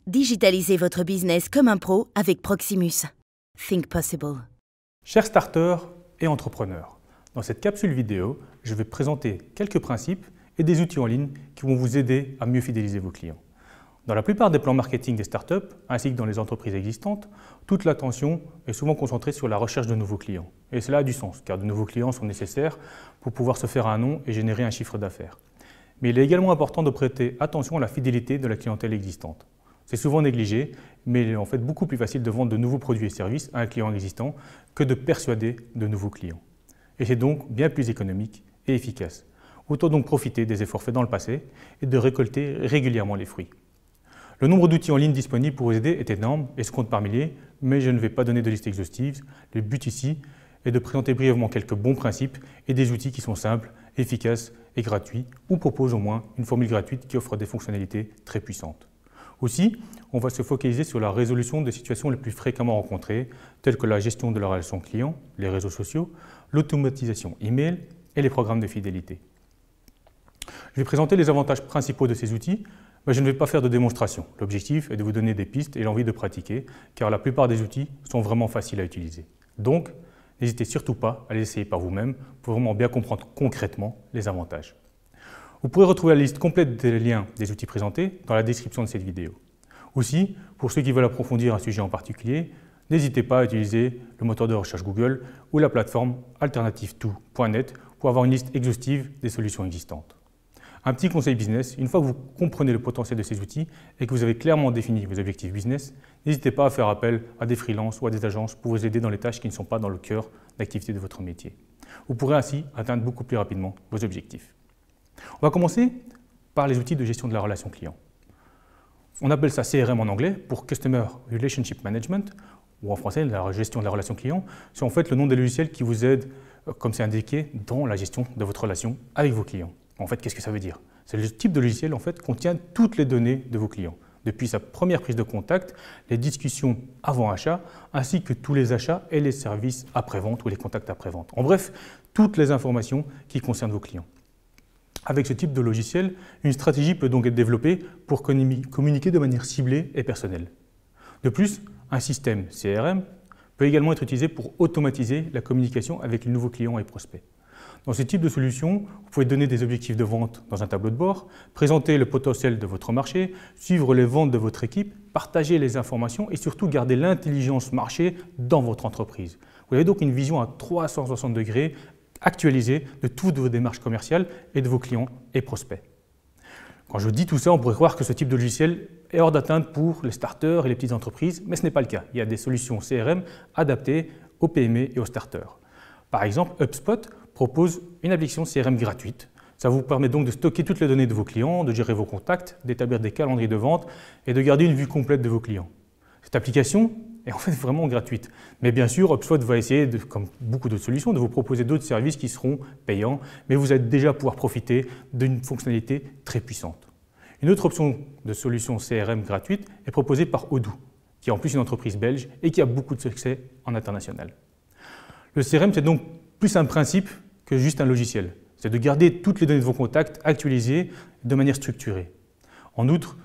Digitalisez votre business comme un pro avec Proximus. Think possible. Chers starters et entrepreneurs, dans cette capsule vidéo, je vais présenter quelques principes et des outils en ligne qui vont vous aider à mieux fidéliser vos clients. Dans la plupart des plans marketing des startups, ainsi que dans les entreprises existantes, toute l'attention est souvent concentrée sur la recherche de nouveaux clients. Et cela a du sens, car de nouveaux clients sont nécessaires pour pouvoir se faire un nom et générer un chiffre d'affaires. Mais il est également important de prêter attention à la fidélité de la clientèle existante. C'est souvent négligé, mais il est en fait beaucoup plus facile de vendre de nouveaux produits et services à un client existant que de persuader de nouveaux clients. Et c'est donc bien plus économique et efficace. Autant donc profiter des efforts faits dans le passé et de récolter régulièrement les fruits. Le nombre d'outils en ligne disponibles pour vous aider est énorme et se compte par milliers, mais je ne vais pas donner de liste exhaustive. Le but ici est de présenter brièvement quelques bons principes et des outils qui sont simples, efficaces et gratuits, ou proposent au moins une formule gratuite qui offre des fonctionnalités très puissantes. Aussi, on va se focaliser sur la résolution des situations les plus fréquemment rencontrées, telles que la gestion de la relation client, les réseaux sociaux, l'automatisation email et les programmes de fidélité. Je vais présenter les avantages principaux de ces outils, mais je ne vais pas faire de démonstration. L'objectif est de vous donner des pistes et l'envie de pratiquer, car la plupart des outils sont vraiment faciles à utiliser. Donc, n'hésitez surtout pas à les essayer par vous-même pour vraiment bien comprendre concrètement les avantages. Vous pourrez retrouver la liste complète des liens des outils présentés dans la description de cette vidéo. Aussi, pour ceux qui veulent approfondir un sujet en particulier, n'hésitez pas à utiliser le moteur de recherche Google ou la plateforme alternative2.net pour avoir une liste exhaustive des solutions existantes. Un petit conseil business, une fois que vous comprenez le potentiel de ces outils et que vous avez clairement défini vos objectifs business, n'hésitez pas à faire appel à des freelances ou à des agences pour vous aider dans les tâches qui ne sont pas dans le cœur d'activité de votre métier. Vous pourrez ainsi atteindre beaucoup plus rapidement vos objectifs. On va commencer par les outils de gestion de la relation client. On appelle ça CRM en anglais pour Customer Relationship Management, ou en français la gestion de la relation client. C'est en fait le nom des logiciels qui vous aident, comme c'est indiqué, dans la gestion de votre relation avec vos clients. En fait, qu'est-ce que ça veut dire? C'est le type de logiciel en fait, contient toutes les données de vos clients, depuis sa première prise de contact, les discussions avant achat, ainsi que tous les achats et les services après-vente ou les contacts après-vente. En bref, toutes les informations qui concernent vos clients. Avec ce type de logiciel, une stratégie peut donc être développée pour communiquer de manière ciblée et personnelle. De plus, un système CRM peut également être utilisé pour automatiser la communication avec les nouveaux clients et prospects. Dans ce type de solution, vous pouvez donner des objectifs de vente dans un tableau de bord, présenter le potentiel de votre marché, suivre les ventes de votre équipe, partager les informations et surtout garder l'intelligence marché dans votre entreprise. Vous avez donc une vision à 360 degrés actualisée de toutes vos démarches commerciales et de vos clients et prospects. Quand je dis tout ça, on pourrait croire que ce type de logiciel est hors d'atteinte pour les starters et les petites entreprises, mais ce n'est pas le cas. Il y a des solutions CRM adaptées aux PME et aux starters. Par exemple, HubSpot propose une application CRM gratuite. Ça vous permet donc de stocker toutes les données de vos clients, de gérer vos contacts, d'établir des calendriers de vente et de garder une vue complète de vos clients. Cette application est en fait vraiment gratuite. Mais bien sûr, HubSpot va essayer, comme beaucoup d'autres solutions, de vous proposer d'autres services qui seront payants, mais vous allez déjà pouvoir profiter d'une fonctionnalité très puissante. Une autre option de solution CRM gratuite est proposée par Odoo, qui est en plus une entreprise belge et qui a beaucoup de succès en international. Le CRM, c'est donc plus un principe que juste un logiciel. C'est de garder toutes les données de vos contacts actualisées de manière structurée. En outre,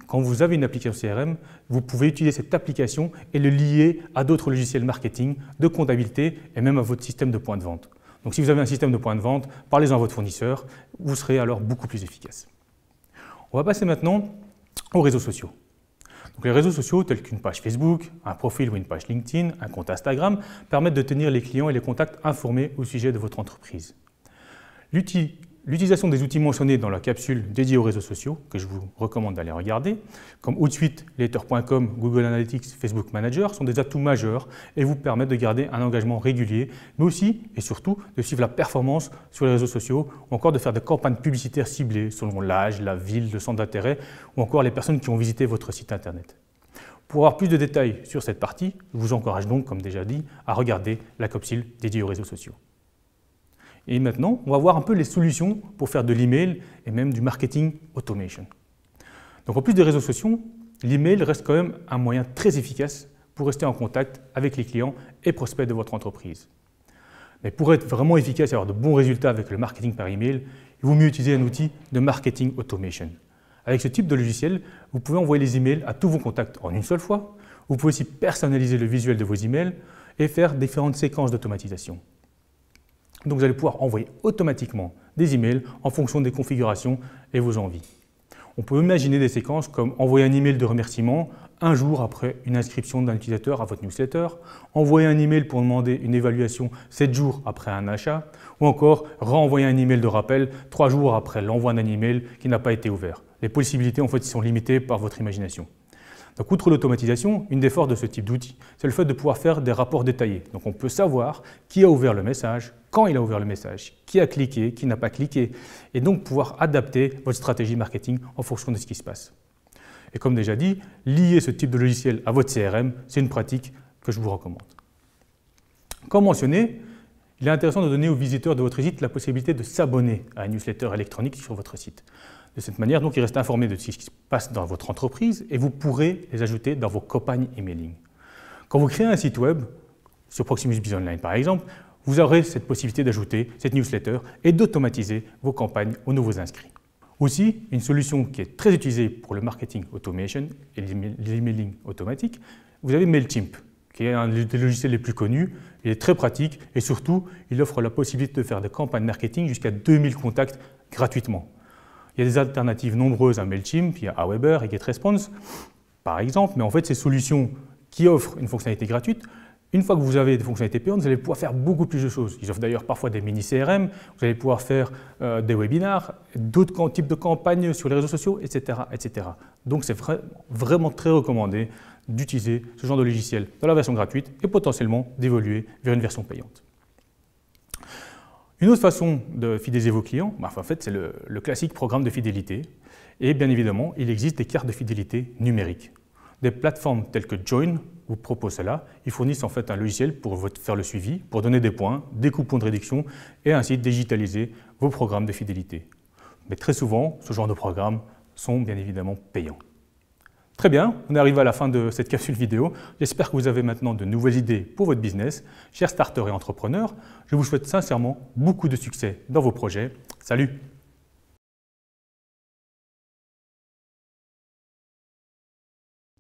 quand vous avez une application CRM, vous pouvez utiliser cette application et le lier à d'autres logiciels marketing, de comptabilité et même à votre système de point de vente. Donc si vous avez un système de point de vente, parlez-en à votre fournisseur, vous serez alors beaucoup plus efficace. On va passer maintenant aux réseaux sociaux. Donc les réseaux sociaux tels qu'une page Facebook, un profil ou une page LinkedIn, un compte Instagram permettent de tenir les clients et les contacts informés au sujet de votre entreprise. L'utilisation des outils mentionnés dans la capsule dédiée aux réseaux sociaux, que je vous recommande d'aller regarder, comme Hootsuite, Later.com, Google Analytics, Facebook Manager, sont des atouts majeurs et vous permettent de garder un engagement régulier, mais aussi et surtout de suivre la performance sur les réseaux sociaux ou encore de faire des campagnes publicitaires ciblées selon l'âge, la ville, le centre d'intérêt ou encore les personnes qui ont visité votre site internet. Pour avoir plus de détails sur cette partie, je vous encourage donc, comme déjà dit, à regarder la capsule dédiée aux réseaux sociaux. Et maintenant, on va voir un peu les solutions pour faire de l'email et même du marketing automation. Donc en plus des réseaux sociaux, l'email reste quand même un moyen très efficace pour rester en contact avec les clients et prospects de votre entreprise. Mais pour être vraiment efficace et avoir de bons résultats avec le marketing par email, il vaut mieux utiliser un outil de marketing automation. Avec ce type de logiciel, vous pouvez envoyer les emails à tous vos contacts en une seule fois. Vous pouvez aussi personnaliser le visuel de vos emails et faire différentes séquences d'automatisation. Donc vous allez pouvoir envoyer automatiquement des emails en fonction des configurations et vos envies. On peut imaginer des séquences comme envoyer un email de remerciement un jour après une inscription d'un utilisateur à votre newsletter, envoyer un email pour demander une évaluation 7 jours après un achat, ou encore renvoyer un email de rappel 3 jours après l'envoi d'un email qui n'a pas été ouvert. Les possibilités en fait sont limitées par votre imagination. Donc, outre l'automatisation, une des forces de ce type d'outil, c'est le fait de pouvoir faire des rapports détaillés. Donc, on peut savoir qui a ouvert le message, quand il a ouvert le message, qui a cliqué, qui n'a pas cliqué, et donc pouvoir adapter votre stratégie marketing en fonction de ce qui se passe. Et comme déjà dit, lier ce type de logiciel à votre CRM, c'est une pratique que je vous recommande. Comme mentionné, il est intéressant de donner aux visiteurs de votre site la possibilité de s'abonner à une newsletter électronique sur votre site. De cette manière, donc, ils restent informés de ce qui se passe dans votre entreprise et vous pourrez les ajouter dans vos campagnes emailing. Quand vous créez un site web, sur Proximus Biz Online par exemple, vous aurez cette possibilité d'ajouter cette newsletter et d'automatiser vos campagnes aux nouveaux inscrits. Aussi, une solution qui est très utilisée pour le marketing automation et l'emailing automatique, vous avez MailChimp, qui est un des logiciels les plus connus. Il est très pratique et surtout, il offre la possibilité de faire des campagnes marketing jusqu'à 2000 contacts gratuitement. Il y a des alternatives nombreuses à MailChimp, il y a Aweber et GetResponse par exemple, mais en fait, ces solutions qui offrent une fonctionnalité gratuite, une fois que vous avez des fonctionnalités payantes, vous allez pouvoir faire beaucoup plus de choses. Ils offrent d'ailleurs parfois des mini-CRM, vous allez pouvoir faire des webinars, d'autres types de campagnes sur les réseaux sociaux, etc. etc. Donc c'est vraiment très recommandé d'utiliser ce genre de logiciel dans la version gratuite et potentiellement d'évoluer vers une version payante. Une autre façon de fidéliser vos clients, en fait, c'est le classique programme de fidélité. Et bien évidemment, il existe des cartes de fidélité numériques. Des plateformes telles que Join vous proposent cela. Ils fournissent en fait un logiciel pour faire le suivi, pour donner des points, des coupons de réduction et ainsi digitaliser vos programmes de fidélité. Mais très souvent, ce genre de programmes sont bien évidemment payants. Très bien, on est arrivé à la fin de cette capsule vidéo. J'espère que vous avez maintenant de nouvelles idées pour votre business. Chers starters et entrepreneurs, je vous souhaite sincèrement beaucoup de succès dans vos projets. Salut!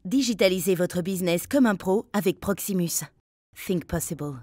Digitalisez votre business comme un pro avec Proximus. Think possible.